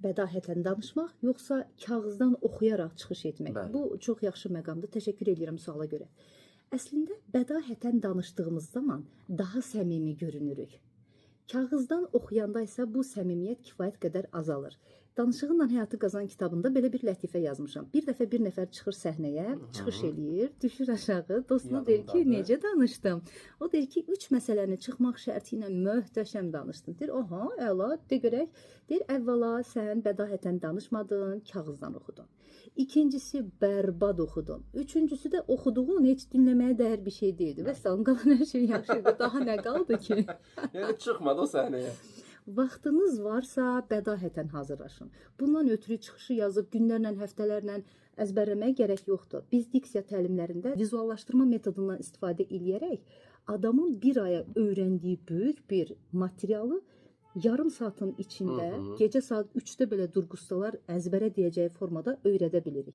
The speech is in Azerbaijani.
bədahətən danışmaq, yoxsa kağızdan oxuyaraq çıxış etmək? Bəli. Bu çox yaxşı məqamdır. Təşəkkür edirəm suala görə. Əslində bədahətən danışdığımız zaman daha səmimi görünürük. Kağızdan oxuyanda isə bu səmimiyyət kifayət qədər azalır. Danışığınla Həyatı Qazan kitabında belə bir lətifə yazmışam. Bir dəfə bir nəfər çıxır səhnəyə, çıxış eləyir, düşür aşağı, dostuna deyir ki, Yadımdadır. necə danışdım? O deyir ki, 3 məsələni çıxmaq şərti ilə möhtəşəm danışdın. Deyir, aha, əla, de görək. Deyir, əvvəla sən bədahətən danışmadın, kağızdan oxudun. İkincisi, bərbad oxudun. Üçüncüsü də oxuduğun heç dinləməyə dəyər bir şey deyildi. Və salam, qalan hər şey yaxşıdır. Daha nə qaldı ki? Yəni çıxmadı o səhnəyə. Vaxtınız varsa bədahətən hazırlaşın. Bundan ötürü çıxışı yazıb günlərlə, həftələrlə əzbərləməyə gərək yoxdur. Biz diksiya təlimlərində vizuallaşdırma metodundan istifadə edərək adamın bir aya öyrəndiyi böyük bir materialı yarım saatın içində, gecə saat 3-də belə durğustalar əzbərə deyəcəyi formada öyrədə bilirik.